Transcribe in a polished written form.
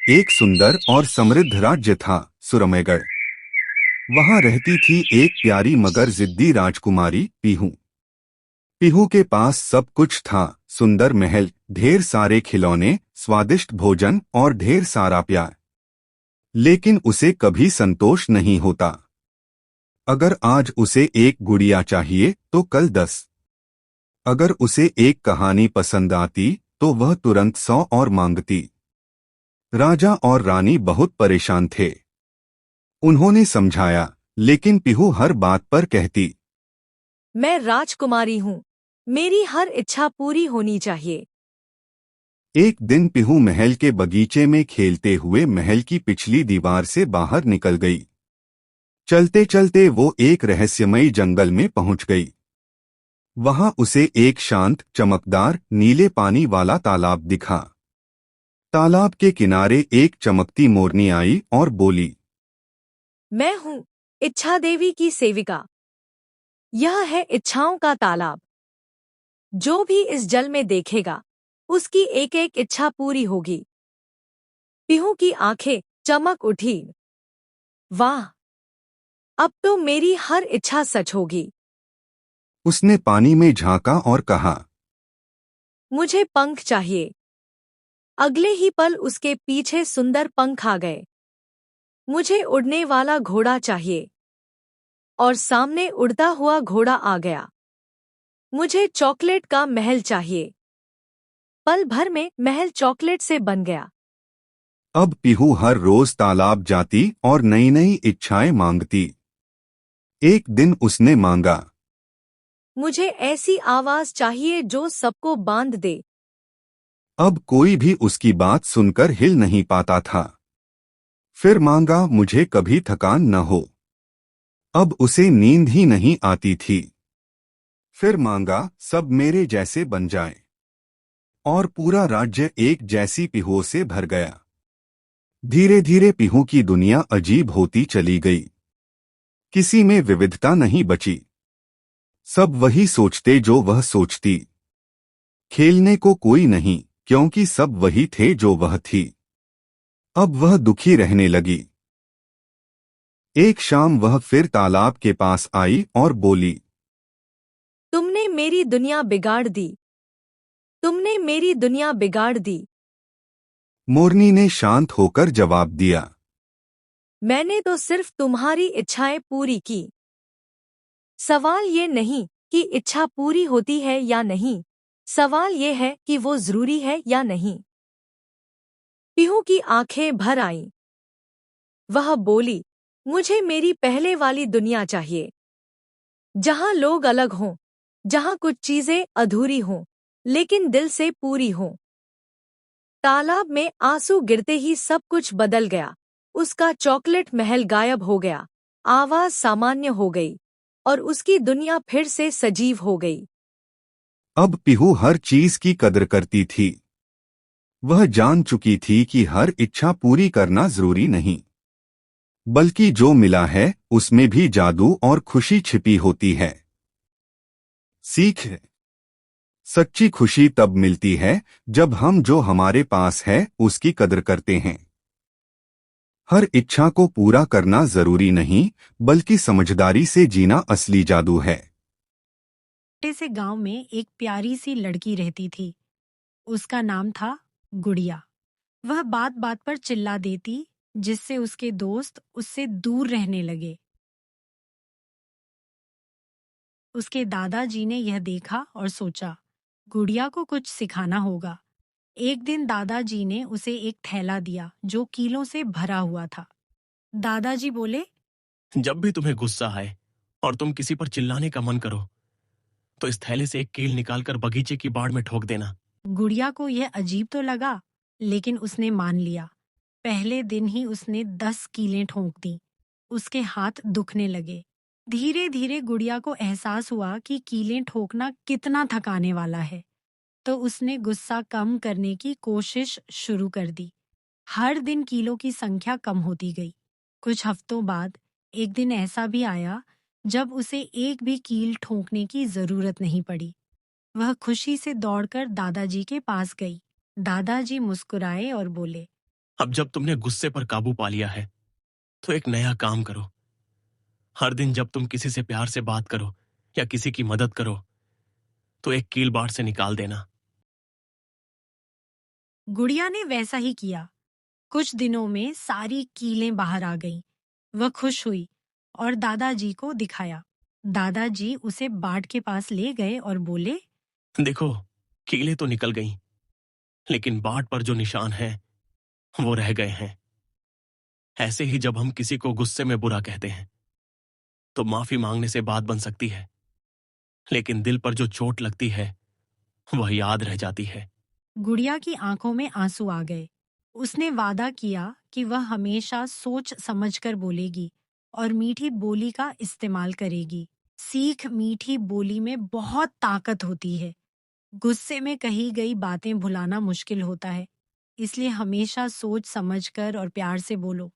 एक सुंदर और समृद्ध राज्य था, सुरमेगढ़। वहां रहती थी एक प्यारी मगर जिद्दी राजकुमारी पीहू। पीहू के पास सब कुछ था, सुंदर महल, ढेर सारे खिलौने, स्वादिष्ट भोजन और ढेर सारा प्यार। लेकिन उसे कभी संतोष नहीं होता। अगर आज उसे एक गुड़िया चाहिए तो कल 10। अगर उसे एक कहानी पसंद आती तो वह तुरंत 100 और मांगती। राजा और रानी बहुत परेशान थे। उन्होंने समझाया, लेकिन पीहू हर बात पर कहती, मैं राजकुमारी हूँ, मेरी हर इच्छा पूरी होनी चाहिए। एक दिन पीहू महल के बगीचे में खेलते हुए महल की पिछली दीवार से बाहर निकल गई। चलते चलते वो एक रहस्यमयी जंगल में पहुंच गई। वहां उसे एक शांत, चमकदार, नीले पानी वाला तालाब दिखा। तालाब के किनारे एक चमकती मोरनी आई और बोली, मैं हूँ इच्छा देवी की सेविका। यह है इच्छाओं का तालाब। जो भी इस जल में देखेगा, उसकी एक एक इच्छा पूरी होगी। पीहू की आंखें चमक उठी। वाह, अब तो मेरी हर इच्छा सच होगी। उसने पानी में झांका और कहा, मुझे पंख चाहिए। अगले ही पल उसके पीछे सुंदर पंख आ गए। मुझे उड़ने वाला घोड़ा चाहिए। और सामने उड़ता हुआ घोड़ा आ गया। मुझे चॉकलेट का महल चाहिए। पल भर में महल चॉकलेट से बन गया। अब पीहू हर रोज तालाब जाती और नई नई इच्छाएं मांगती। एक दिन उसने मांगा, मुझे ऐसी आवाज चाहिए जो सबको बांध दे। अब कोई भी उसकी बात सुनकर हिल नहीं पाता था। फिर मांगा, मुझे कभी थकान न हो। अब उसे नींद ही नहीं आती थी। फिर मांगा, सब मेरे जैसे बन जाए। और पूरा राज्य एक जैसी पीहुओं से भर गया। धीरे धीरे पीहू की दुनिया अजीब होती चली गई। किसी में विविधता नहीं बची। सब वही सोचते जो वह सोचती। खेलने को कोई नहीं, क्योंकि सब वही थे जो वह थी। अब वह दुखी रहने लगी। एक शाम वह फिर तालाब के पास आई और बोली, तुमने मेरी दुनिया बिगाड़ दी। तुमने मेरी दुनिया बिगाड़ दी। मोरनी ने शांत होकर जवाब दिया, मैंने तो सिर्फ तुम्हारी इच्छाएं पूरी की। सवाल ये नहीं कि इच्छा पूरी होती है या नहीं। सवाल ये है कि वो जरूरी है या नहीं। पीहू की आंखें भर आईं। वह बोली, मुझे मेरी पहले वाली दुनिया चाहिए। जहाँ लोग अलग हों, जहाँ कुछ चीजें अधूरी हों, लेकिन दिल से पूरी हों। तालाब में आंसू गिरते ही सब कुछ बदल गया। उसका चॉकलेट महल गायब हो गया। आवाज सामान्य हो गई। और उसकी दुनिया फिर से सजीव हो गई। अब पीहू हर चीज की कदर करती थी। वह जान चुकी थी कि हर इच्छा पूरी करना जरूरी नहीं, बल्कि जो मिला है उसमें भी जादू और खुशी छिपी होती है। सीख, सच्ची खुशी तब मिलती है जब हम जो हमारे पास है उसकी कदर करते हैं। हर इच्छा को पूरा करना जरूरी नहीं, बल्कि समझदारी से जीना असली जादू है। छोटे से गांव में एक प्यारी सी लड़की रहती थी। उसका नाम था गुड़िया। वह बात बात पर चिल्ला देती, जिससे उसके दोस्त उससे दूर रहने लगे। उसके दादाजी ने यह देखा और सोचा, गुड़िया को कुछ सिखाना होगा। एक दिन दादाजी ने उसे एक थैला दिया जो कीलों से भरा हुआ था। दादाजी बोले, जब भी तुम्हें गुस्सा आए और तुम किसी पर चिल्लाने का मन करो, तो इस थैले से एक कील निकालकर बगीचे की बाड़ में ठोक देना। गुड़िया को यह अजीब तो लगा, लेकिन उसने मान लिया। पहले दिन ही उसने 10 कीलें ठोंक दी। उसके हाथ दुखने लगे। धीरे धीरे गुड़िया को एहसास हुआ कि कीलें ठोकना कितना थकाने वाला है। तो उसने गुस्सा कम करने की कोशिश शुरू कर दी। हर दिन कीलों की संख्या कम होती गई। कुछ हफ्तों बाद एक दिन ऐसा भी आया जब उसे एक भी कील ठोकने की जरूरत नहीं पड़ी। वह खुशी से दौड़कर दादाजी के पास गई। दादाजी मुस्कुराए और बोले, अब जब तुमने गुस्से पर काबू पा लिया है, तो एक नया काम करो। हर दिन जब तुम किसी से प्यार से बात करो या किसी की मदद करो, तो एक कील बाढ़ से निकाल देना। गुड़िया ने वैसा ही किया। कुछ दिनों में सारी कीलें बाहर आ गईं। वह खुश हुई और दादाजी को दिखाया। दादाजी उसे बाट के पास ले गए और बोले, देखो, कीलें तो निकल गईं, लेकिन बाट पर जो निशान हैं, वो रह गए हैं। ऐसे ही जब हम किसी को गुस्से में बुरा कहते हैं, तो माफी मांगने से बात बन सकती है, लेकिन दिल पर जो चोट लगती है, वह याद रह जाती है। गुड़िया की आंखों में आंसू आ गए। उसने वादा किया कि वह हमेशा सोच समझकर बोलेगी और मीठी बोली का इस्तेमाल करेगी। सीख मीठी बोली में बहुत ताकत होती है। गुस्से में कही गई बातें भुलाना मुश्किल होता है, इसलिए हमेशा सोच समझकर और प्यार से बोलो।